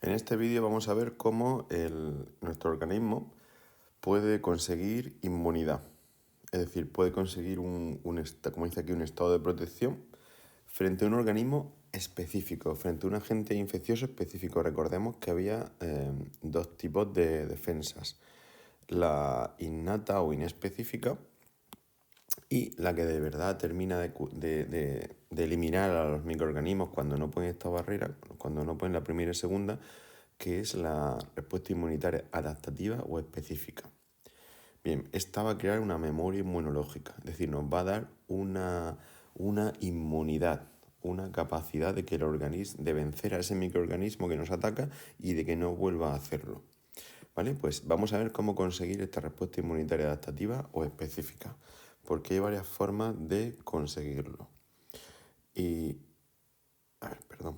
En este vídeo vamos a ver cómo nuestro organismo puede conseguir inmunidad. Es decir, puede conseguir como dice aquí, un estado de protección frente a un organismo específico, frente a un agente infeccioso específico. Recordemos que había dos tipos de defensas: la innata o inespecífica y la que de verdad termina de eliminar a los microorganismos cuando no ponen esta barrera, cuando no ponen la primera y segunda, que es la respuesta inmunitaria adaptativa o específica. Bien, esta va a crear una memoria inmunológica, es decir, nos va a dar una inmunidad, una capacidad de que el organismo, de vencer a ese microorganismo que nos ataca y de que no vuelva a hacerlo. ¿Vale? Pues vamos a ver cómo conseguir esta respuesta inmunitaria adaptativa o específica, porque hay varias formas de conseguirlo. Perdón.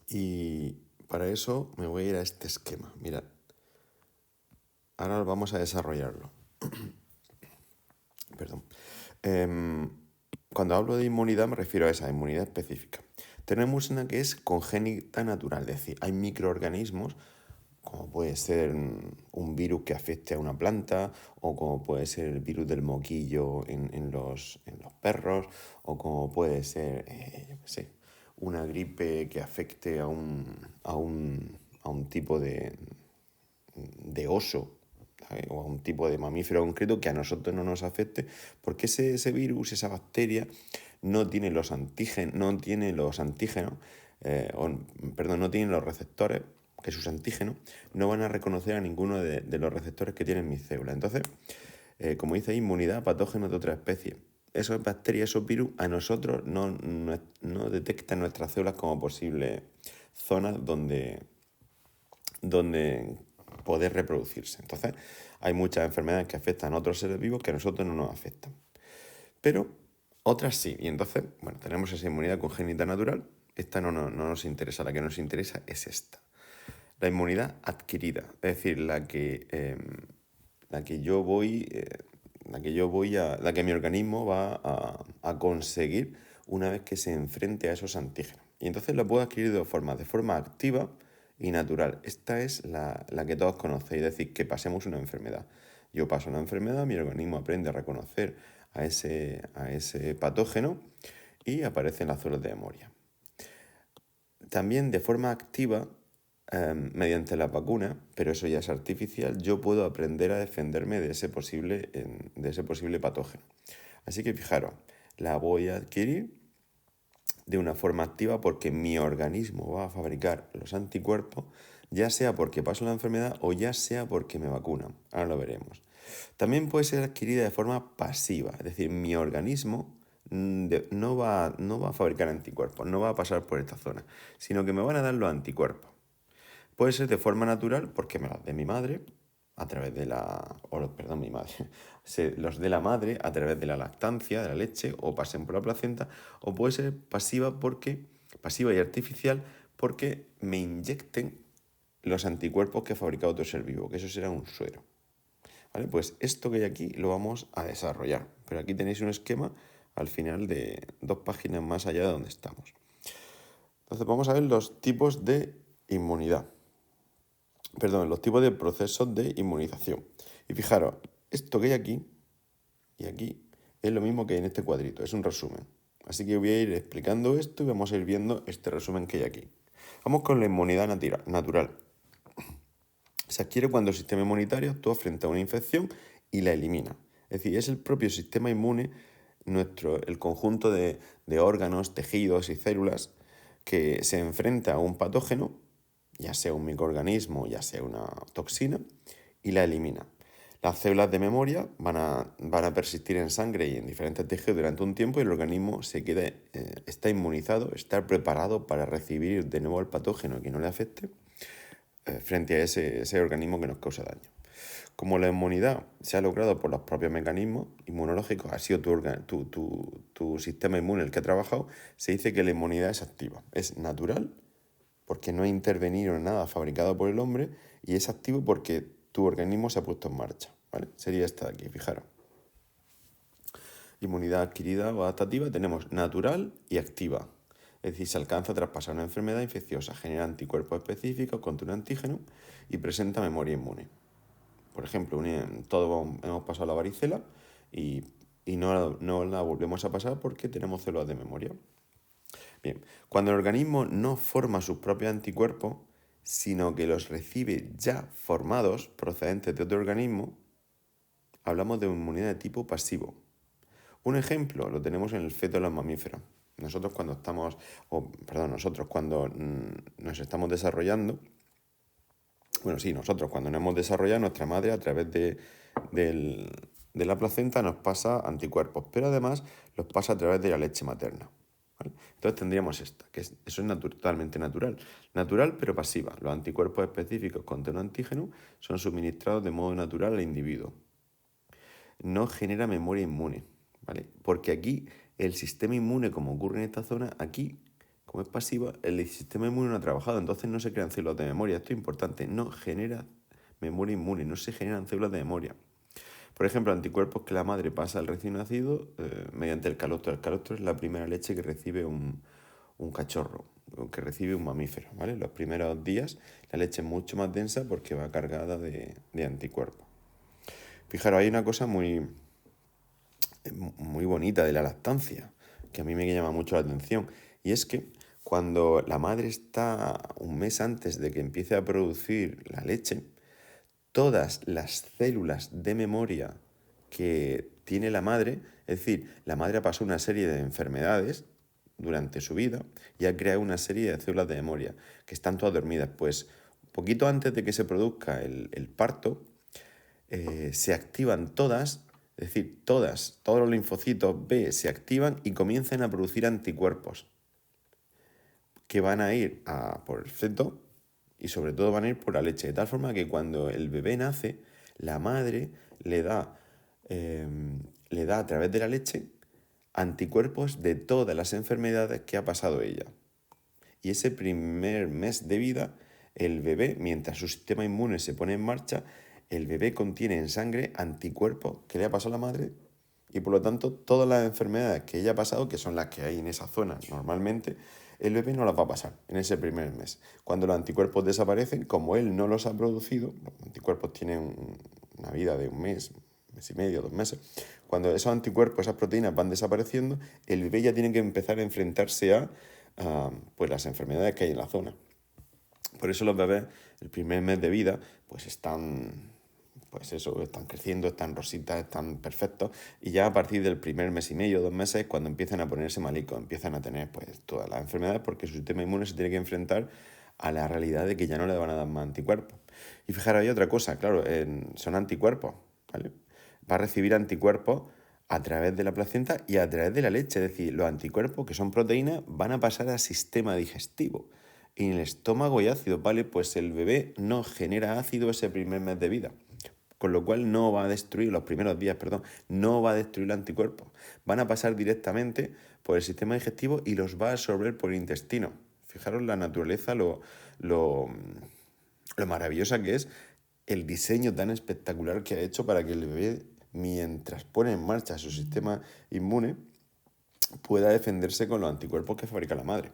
Y para eso me voy a ir a este esquema. Mirad, ahora vamos a desarrollarlo. Perdón. Cuando hablo de inmunidad me refiero a esa inmunidad específica. Tenemos una que es congénita natural, es decir, hay microorganismos, como puede ser un virus que afecte a una planta, o como puede ser el virus del moquillo en los perros, o como puede ser, yo qué sé, una gripe que afecte a un tipo de oso, ¿sabes? O a un tipo de mamífero concreto que a nosotros no nos afecte, porque ese virus, esa bacteria, no tiene los antígenos, no tiene los receptores, que sus antígenos no van a reconocer a ninguno de los receptores que tienen mis células. Entonces, como dice, inmunidad a patógenos de otra especie. Esas bacterias, esos virus, a nosotros no detectan nuestras células como posibles zonas donde poder reproducirse. Entonces, hay muchas enfermedades que afectan a otros seres vivos que a nosotros no nos afectan. Pero otras sí. Y entonces, bueno, tenemos esa inmunidad congénita natural. Esta no nos interesa. La que nos interesa es esta. La inmunidad adquirida. Es decir, la que mi organismo va a conseguir una vez que se enfrente a esos antígenos. Y entonces la puedo adquirir de dos formas: de forma activa y natural. Esta es la que todos conocéis, es decir, que pasemos una enfermedad. Yo paso una enfermedad, mi organismo aprende a reconocer a ese patógeno y aparecen las células de memoria. También de forma activa, mediante la vacuna, pero eso ya es artificial, yo puedo aprender a defenderme de ese posible patógeno. Así que fijaros, la voy a adquirir de una forma activa porque mi organismo va a fabricar los anticuerpos, ya sea porque paso la enfermedad o ya sea porque me vacunan. Ahora lo veremos. También puede ser adquirida de forma pasiva, es decir, mi organismo no va a fabricar anticuerpos, no va a pasar por esta zona, sino que me van a dar los anticuerpos. Puede ser de forma natural porque me los dé mi madre a través de los de la madre a través de la lactancia, de la leche, o pasen por la placenta, o puede ser pasiva y artificial porque me inyecten los anticuerpos que ha fabricado otro ser vivo, que eso será un suero. ¿Vale? Pues esto que hay aquí lo vamos a desarrollar, pero aquí tenéis un esquema al final de 2 páginas más allá de donde estamos. Entonces vamos a ver los tipos de inmunidad. Los tipos de procesos de inmunización. Y fijaros, esto que hay aquí y aquí es lo mismo que hay en este cuadrito, es un resumen. Así que voy a ir explicando esto y vamos a ir viendo este resumen que hay aquí. Vamos con la inmunidad natural. Se adquiere cuando el sistema inmunitario actúa frente a una infección y la elimina. Es decir, es el propio sistema inmune, el conjunto de órganos, tejidos y células que se enfrenta a un patógeno, ya sea un microorganismo, ya sea una toxina, y la elimina. Las células de memoria van a persistir en sangre y en diferentes tejidos durante un tiempo y el organismo está inmunizado, está preparado para recibir de nuevo el patógeno que no le afecte frente a ese organismo que nos causa daño. Como la inmunidad se ha logrado por los propios mecanismos inmunológicos, ha sido tu sistema inmune el que ha trabajado, se dice que la inmunidad es activa, es natural, porque no ha intervenido en nada fabricado por el hombre, y es activo porque tu organismo se ha puesto en marcha. ¿Vale? Sería esta de aquí, fijaros. Inmunidad adquirida o adaptativa tenemos natural y activa. Es decir, se alcanza a traspasar una enfermedad infecciosa, genera anticuerpos específicos contra un antígeno y presenta memoria inmune. Por ejemplo, todos hemos pasado la varicela y no la volvemos a pasar porque tenemos células de memoria. Bien, cuando el organismo no forma sus propios anticuerpos, sino que los recibe ya formados procedentes de otro organismo, hablamos de inmunidad de tipo pasivo. Un ejemplo lo tenemos en el feto de los mamíferos. Nosotros cuando nos estamos desarrollando, nosotros cuando nos hemos desarrollado, nuestra madre a través de la placenta nos pasa anticuerpos, pero además los pasa a través de la leche materna. ¿Vale? Entonces tendríamos eso es totalmente natural. Natural pero pasiva. Los anticuerpos específicos contra un antígeno son suministrados de modo natural al individuo. No genera memoria inmune, ¿vale? Porque aquí el sistema inmune, como ocurre en esta zona, aquí, como es pasiva, el sistema inmune no ha trabajado, entonces no se crean células de memoria. Esto es importante, no genera memoria inmune, no se generan células de memoria. Por ejemplo, anticuerpos que la madre pasa al recién nacido mediante el calostro. El calostro es la primera leche que recibe un cachorro, que recibe un mamífero, ¿vale? Los primeros días la leche es mucho más densa porque va cargada de anticuerpos. Fijaros, hay una cosa muy bonita de la lactancia, que a mí me llama mucho la atención, y es que cuando la madre está un mes antes de que empiece a producir la leche, todas las células de memoria que tiene la madre, es decir, la madre ha pasado una serie de enfermedades durante su vida y ha creado una serie de células de memoria que están todas dormidas. Pues poquito antes de que se produzca el parto, se activan todas, es decir, todos los linfocitos B se activan y comienzan a producir anticuerpos que van a ir por el feto y sobre todo van a ir por la leche, de tal forma que cuando el bebé nace, la madre le da a través de la leche anticuerpos de todas las enfermedades que ha pasado ella. Y ese primer mes de vida, el bebé, mientras su sistema inmune se pone en marcha, el bebé contiene en sangre anticuerpos que le ha pasado a la madre y por lo tanto todas las enfermedades que ella ha pasado, que son las que hay en esa zona normalmente, el bebé no las va a pasar en ese primer mes. Cuando los anticuerpos desaparecen, como él no los ha producido, los anticuerpos tienen una vida de un mes y medio, 2 meses, cuando esos anticuerpos, esas proteínas van desapareciendo, el bebé ya tiene que empezar a enfrentarse a pues las enfermedades que hay en la zona. Por eso los bebés, el primer mes de vida, pues están creciendo, están rositas, están perfectos, y ya a partir del primer mes y medio, 2 meses, cuando empiezan a ponerse malicos, empiezan a tener pues todas las enfermedades porque su sistema inmune se tiene que enfrentar a la realidad de que ya no le van a dar más anticuerpos. Y fijaros, hay otra cosa, claro, son anticuerpos, ¿vale? Va a recibir anticuerpos a través de la placenta y a través de la leche, es decir, los anticuerpos que son proteínas van a pasar al sistema digestivo. Y en el estómago hay ácido, ¿vale? Pues el bebé no genera ácido ese primer mes de vida, con lo cual no va a destruir, los primeros días, no va a destruir los anticuerpos. Van a pasar directamente por el sistema digestivo y los va a absorber por el intestino. Fijaros la naturaleza, lo maravillosa que es el diseño tan espectacular que ha hecho para que el bebé, mientras pone en marcha su sistema inmune, pueda defenderse con los anticuerpos que fabrica la madre.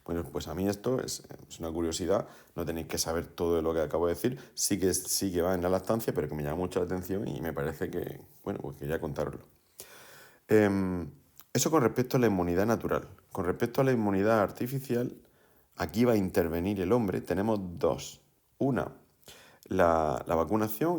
Bueno, pues a mí esto es una curiosidad, no tenéis que saber todo de lo que acabo de decir, sí que va en la lactancia, pero que me llama mucho la atención y me parece que, pues quería contaroslo. Eso con respecto a la inmunidad natural. Con respecto a la inmunidad artificial, aquí va a intervenir el hombre, tenemos dos. Una, la vacunación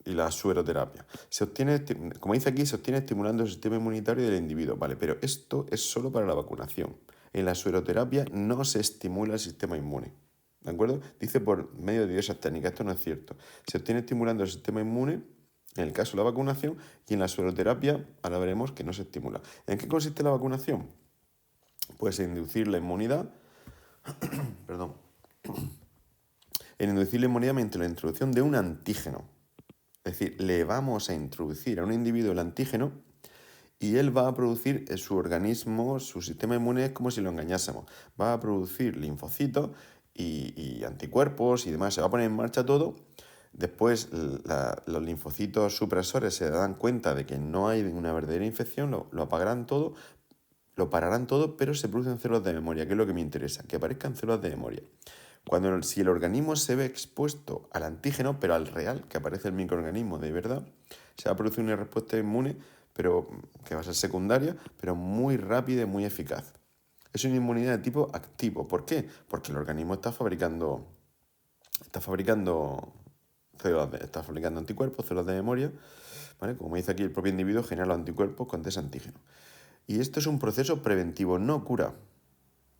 y la sueroterapia. Se obtiene, como dice aquí, se obtiene estimulando el sistema inmunitario del individuo, ¿vale? Pero esto es solo para la vacunación. En la sueroterapia no se estimula el sistema inmune, ¿de acuerdo? Dice por medio de diversas técnicas, esto no es cierto. Se obtiene estimulando el sistema inmune, en el caso de la vacunación, y en la sueroterapia, ahora veremos que no se estimula. ¿En qué consiste la vacunación? Pues en inducir la inmunidad, perdón, en inducir la inmunidad mediante la introducción de un antígeno. Es decir, le vamos a introducir a un individuo el antígeno y él va a producir su organismo, su sistema inmune, es como si lo engañásemos. Va a producir linfocitos y anticuerpos y demás. Se va a poner en marcha todo. Después los linfocitos supresores se dan cuenta de que no hay una verdadera infección, lo apagarán todo, lo pararán todo, pero se producen células de memoria, que es lo que me interesa, que aparezcan células de memoria. Si el organismo se ve expuesto al antígeno, pero al real, que aparece el microorganismo de verdad, se va a producir una respuesta inmune, pero que va a ser secundaria, pero muy rápida y muy eficaz. Es una inmunidad de tipo activo. ¿Por qué? Porque el organismo está fabricando está fabricando anticuerpos, células de memoria, ¿vale? Como dice aquí, el propio individuo genera los anticuerpos contra ese antígeno. Y esto es un proceso preventivo, no cura.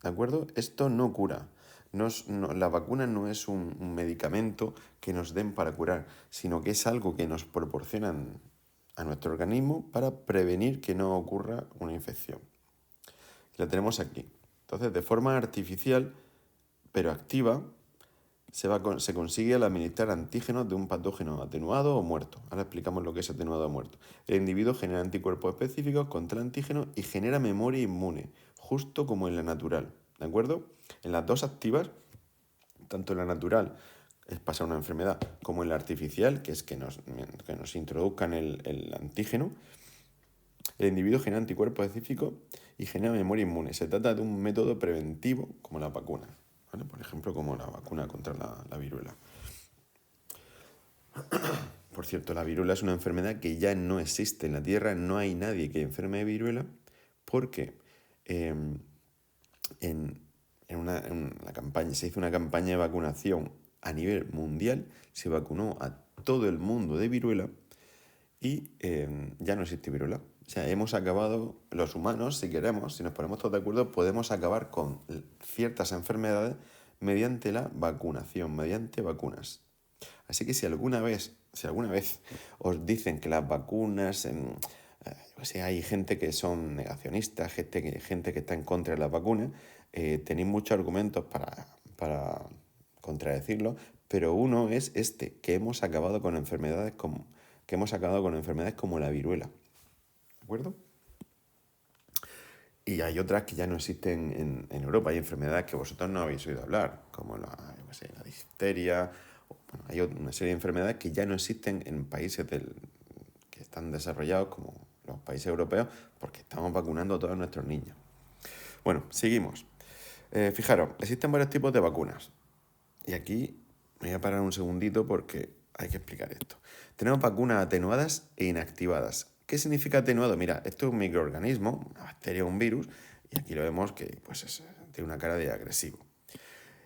¿De acuerdo? Esto no cura. La vacuna no es un medicamento que nos den para curar, sino que es algo que nos proporcionan a nuestro organismo para prevenir que no ocurra una infección. La tenemos aquí. Entonces, de forma artificial, pero activa, se consigue al administrar antígenos de un patógeno atenuado o muerto. Ahora explicamos lo que es atenuado o muerto. El individuo genera anticuerpos específicos contra el antígeno y genera memoria inmune, justo como en la natural. ¿De acuerdo? En las dos activas, tanto en la natural es pasar una enfermedad, como en la artificial, que es que nos introduzcan el antígeno, el individuo genera anticuerpos específicos y genera memoria inmune. Se trata de un método preventivo como la vacuna, ¿vale? Por ejemplo, como la vacuna contra la viruela. Por cierto, la viruela es una enfermedad que ya no existe en la Tierra, no hay nadie que enferme de viruela, porque en la campaña, se hizo una campaña de vacunación a nivel mundial, se vacunó a todo el mundo de viruela y ya no existe viruela. O sea, hemos acabado, los humanos, si queremos, si nos ponemos todos de acuerdo, podemos acabar con ciertas enfermedades mediante la vacunación, mediante vacunas. Así que si alguna vez os dicen que las vacunas, hay gente que son negacionistas, gente que está en contra de las vacunas, tenéis muchos argumentos para contradecirlo, pero uno es que hemos acabado con enfermedades como la viruela. ¿De acuerdo? Y hay otras que ya no existen en Europa. Hay enfermedades que vosotros no habéis oído hablar, como la difteria. Bueno, hay una serie de enfermedades que ya no existen en países que están desarrollados, como los países europeos, porque estamos vacunando a todos nuestros niños. Bueno, seguimos. Fijaros, existen varios tipos de vacunas. Y aquí me voy a parar un segundito porque hay que explicar esto. Tenemos vacunas atenuadas e inactivadas. ¿Qué significa atenuado? Mira, esto es un microorganismo, una bacteria o un virus, y aquí lo vemos que tiene una cara de agresivo.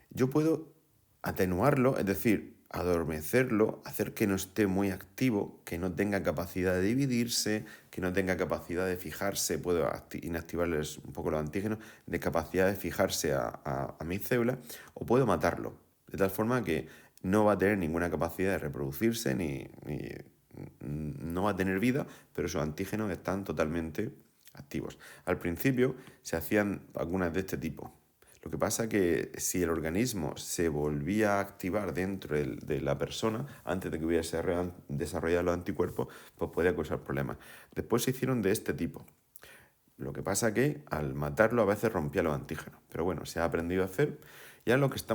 Yo puedo atenuarlo, es decir, adormecerlo, hacer que no esté muy activo, que no tenga capacidad de dividirse, que no tenga capacidad de fijarse, puedo inactivarles un poco los antígenos, de capacidad de fijarse a mis células, o puedo matarlo, de tal forma que no va a tener ninguna capacidad de reproducirse, ni no va a tener vida, pero sus antígenos están totalmente activos. Al principio se hacían vacunas de este tipo. Lo que pasa es que si el organismo se volvía a activar dentro de la persona, antes de que hubiese desarrollado los anticuerpos, pues podía causar problemas. Después se hicieron de este tipo. Lo que pasa es que al matarlo a veces rompía los antígenos. Pero bueno, se ha aprendido a hacer. Ya lo que se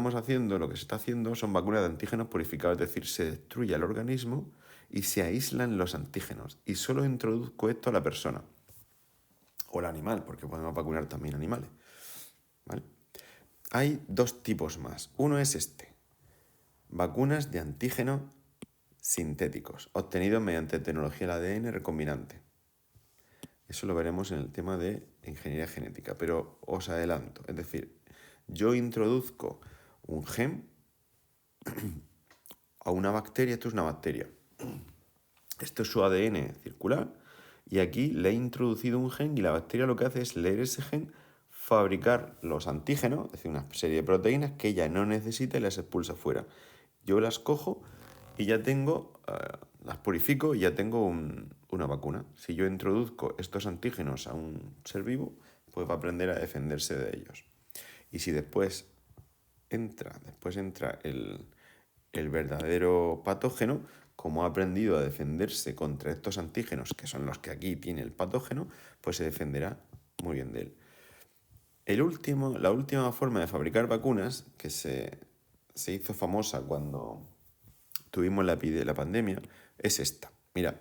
está haciendo son vacunas de antígenos purificados, es decir, se destruye el organismo y se aíslan los antígenos. Y solo introduzco esto a la persona. O al animal, porque podemos vacunar también animales. ¿Vale? Hay dos tipos más. Uno es vacunas de antígenos sintéticos, obtenidos mediante tecnología del ADN recombinante. Eso lo veremos en el tema de ingeniería genética, pero os adelanto. Es decir, yo introduzco un gen a una bacteria, esto es una bacteria. Esto es su ADN circular y aquí le he introducido un gen y la bacteria lo que hace es leer ese gen, fabricar los antígenos, es decir, una serie de proteínas que ella no necesita y las expulsa fuera. Yo las cojo y ya tengo, las purifico y ya tengo una vacuna. Si yo introduzco estos antígenos a un ser vivo, pues va a aprender a defenderse de ellos. Y si después entra el verdadero patógeno, como ha aprendido a defenderse contra estos antígenos, que son los que aquí tiene el patógeno, pues se defenderá muy bien de él. La última forma de fabricar vacunas, que se hizo famosa cuando tuvimos la pandemia, es esta. Mira,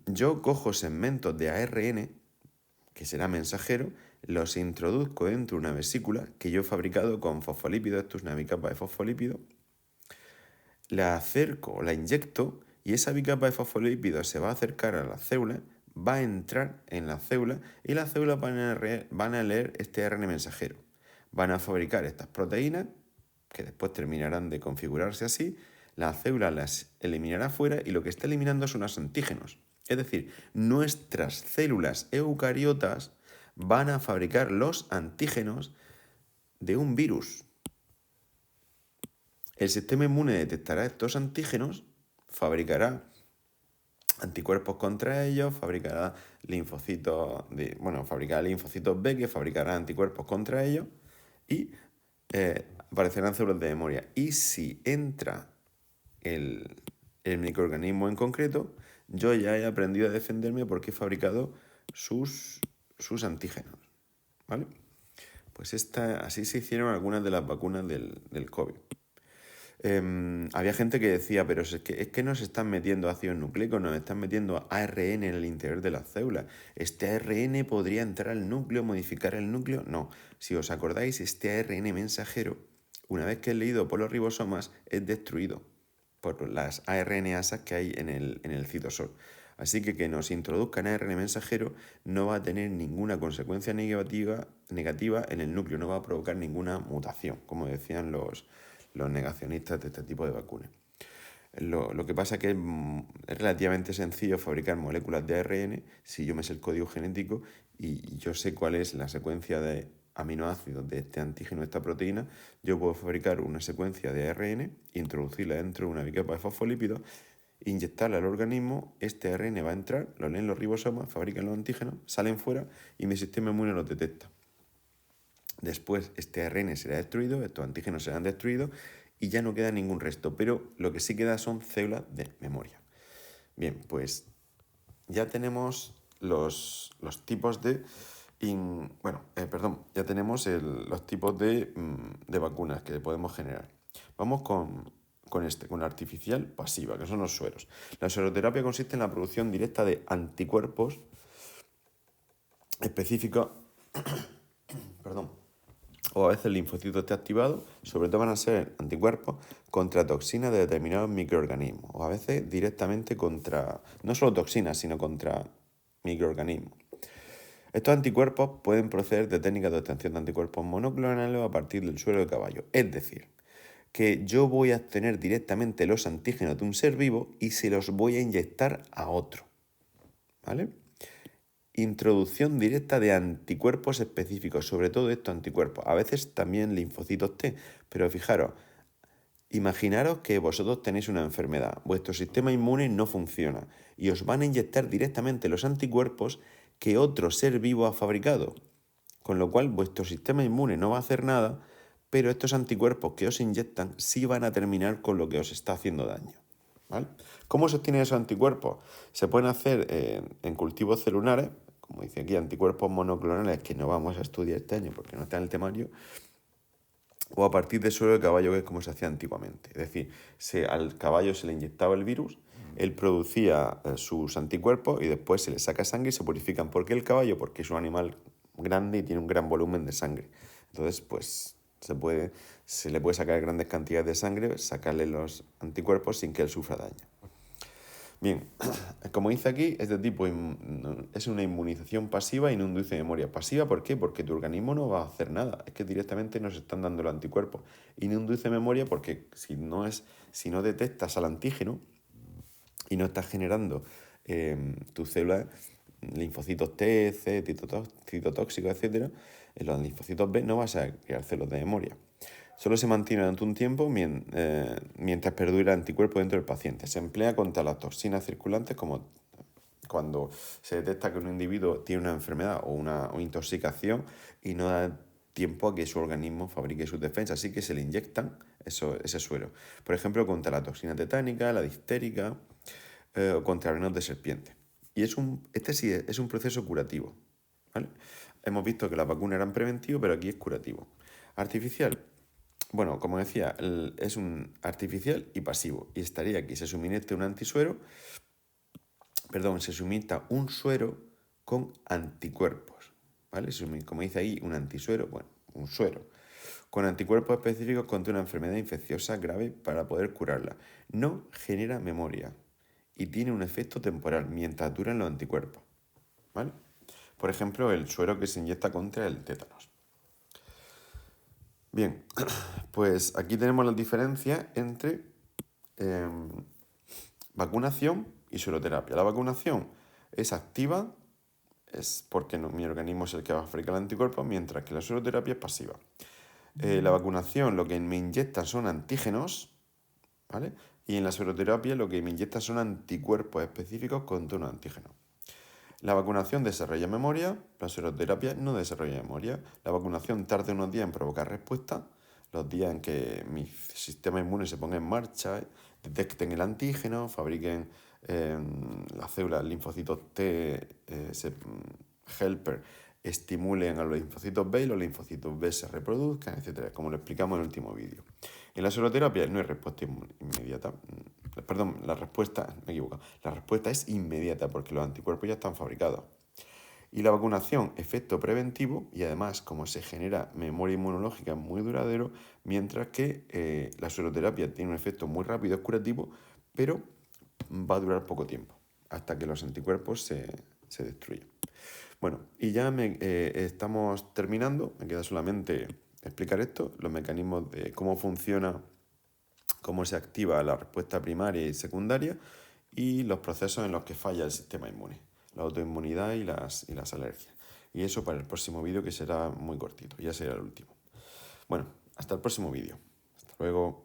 yo cojo segmentos de ARN, que será mensajero, los introduzco dentro de una vesícula que yo he fabricado con fosfolípidos, esto es una bicapa de fosfolípidos, la acerco, la inyecto y esa bicapa de fosfolípidos se va a acercar a la célula, va a entrar en la célula y las células van a leer este ARN mensajero. Van a fabricar estas proteínas que después terminarán de configurarse así, la célula las eliminará fuera y lo que está eliminando son los antígenos. Es decir, nuestras células eucariotas van a fabricar los antígenos de un virus. El sistema inmune detectará estos antígenos, fabricará anticuerpos contra ellos, fabricará linfocitos B que fabricará anticuerpos contra ellos y aparecerán células de memoria. Y si entra el microorganismo en concreto, yo ya he aprendido a defenderme porque he fabricado sus antígenos. ¿Vale? Pues así se hicieron algunas de las vacunas del COVID. Había gente que decía, pero es que nos están metiendo ácidos nucleicos, nos están metiendo ARN en el interior de las células. ¿Este ARN podría entrar al núcleo, modificar el núcleo? No. Si os acordáis, este ARN mensajero, una vez que es leído por los ribosomas, es destruido por las ARNasas que hay en el citosol. Así que nos introduzcan ARN mensajero no va a tener ninguna consecuencia negativa en el núcleo, no va a provocar ninguna mutación, como decían los negacionistas de este tipo de vacunas. Lo que pasa es que es relativamente sencillo fabricar moléculas de ARN si yo me sé el código genético y yo sé cuál es la secuencia de aminoácidos de este antígeno, de esta proteína. Yo puedo fabricar una secuencia de ARN, introducirla dentro de una bicapa de fosfolípidos, inyectarla al organismo, este ARN va a entrar, lo leen los ribosomas, fabrican los antígenos, salen fuera y mi sistema inmune los detecta. Después este ARN será destruido, estos antígenos serán destruidos y ya no queda ningún resto, pero lo que sí queda son células de memoria. Bien, pues ya tenemos los tipos de... ya tenemos los tipos de vacunas que podemos generar. Vamos con la artificial pasiva, que son los sueros. La sueroterapia consiste en la producción directa de anticuerpos específicos, o a veces el linfocito esté activado, sobre todo van a ser anticuerpos contra toxinas de determinados microorganismos, o a veces directamente contra, no solo toxinas, sino contra microorganismos. Estos anticuerpos pueden proceder de técnicas de obtención de anticuerpos monoclonales a partir del suero de caballo. Es decir, que yo voy a obtener directamente los antígenos de un ser vivo y se los voy a inyectar a otro. ¿Vale? Introducción directa de anticuerpos específicos, sobre todo estos anticuerpos. A veces también linfocitos T, pero fijaros, imaginaros que vosotros tenéis una enfermedad, vuestro sistema inmune no funciona y os van a inyectar directamente los anticuerpos que otro ser vivo ha fabricado, con lo cual vuestro sistema inmune no va a hacer nada, pero estos anticuerpos que os inyectan sí van a terminar con lo que os está haciendo daño. ¿Vale? ¿Cómo se obtienen esos anticuerpos? Se pueden hacer en cultivos celulares, como dice aquí, anticuerpos monoclonales que no vamos a estudiar este año porque no está en el temario, o a partir de suero de caballo, que es como se hacía antiguamente. Es decir, al caballo se le inyectaba el virus, él producía sus anticuerpos y después se le saca sangre y se purifican. ¿Por qué el caballo? Porque es un animal grande y tiene un gran volumen de sangre. Entonces, pues se le puede sacar grandes cantidades de sangre, sacarle los anticuerpos sin que él sufra daño. Bien, como dice aquí, este tipo es una inmunización pasiva y no induce memoria. ¿Pasiva por qué? Porque tu organismo no va a hacer nada. Es que directamente nos están dando los anticuerpos. Y no induce memoria porque si no detectas al antígeno y no estás generando tus células, linfocitos T, C, citotóxicos, etc., en los linfocitos B no vas a crear células de memoria. Solo se mantiene durante un tiempo mientras perdura el anticuerpo dentro del paciente. Se emplea contra las toxinas circulantes, como cuando se detecta que un individuo tiene una enfermedad o una intoxicación y no da tiempo a que su organismo fabrique sus defensas, así que se le inyectan ese suero. Por ejemplo, contra la toxina tetánica, la difterica o contra venenos de serpiente. Y este sí es un proceso curativo. ¿Vale? Hemos visto que las vacunas eran preventivas, pero aquí es curativo. Artificial. Bueno, como decía, es un artificial y pasivo. Y estaría aquí, se suministra un suero con anticuerpos. ¿vale? Como dice ahí, un antisuero, bueno, un suero, con anticuerpos específicos contra una enfermedad infecciosa grave para poder curarla. No genera memoria y tiene un efecto temporal mientras duran los anticuerpos, ¿vale? Por ejemplo, el suero que se inyecta contra el tétanos. Bien, pues aquí tenemos las diferencias entre vacunación y sueroterapia. La vacunación es activa, es porque mi organismo es el que va a fabricar el anticuerpo, mientras que la sueroterapia es pasiva. La vacunación lo que me inyecta son antígenos, ¿vale? Y en la sueroterapia lo que me inyecta son anticuerpos específicos contra un antígeno. La vacunación desarrolla memoria, la sueroterapia no desarrolla memoria. La vacunación tarda unos días en provocar respuesta, los días en que mi sistema inmune se ponga en marcha, detecten el antígeno, fabriquen las células linfocitos T, helper, estimulen a los linfocitos B y los linfocitos B se reproduzcan, etc., como lo explicamos en el último vídeo. En la sueroterapia no hay respuesta inmediata. Perdón, la respuesta es inmediata porque los anticuerpos ya están fabricados. Y la vacunación, efecto preventivo, y además como se genera memoria inmunológica muy duradero, mientras que la sueroterapia tiene un efecto muy rápido, es curativo, pero va a durar poco tiempo, hasta que los anticuerpos se destruyan. Bueno, y ya estamos terminando, me queda solamente explicar esto, los mecanismos de cómo funciona, cómo se activa la respuesta primaria y secundaria y los procesos en los que falla el sistema inmune, la autoinmunidad y las alergias. Y eso para el próximo vídeo, que será muy cortito, ya será el último. Bueno, hasta el próximo vídeo. Hasta luego.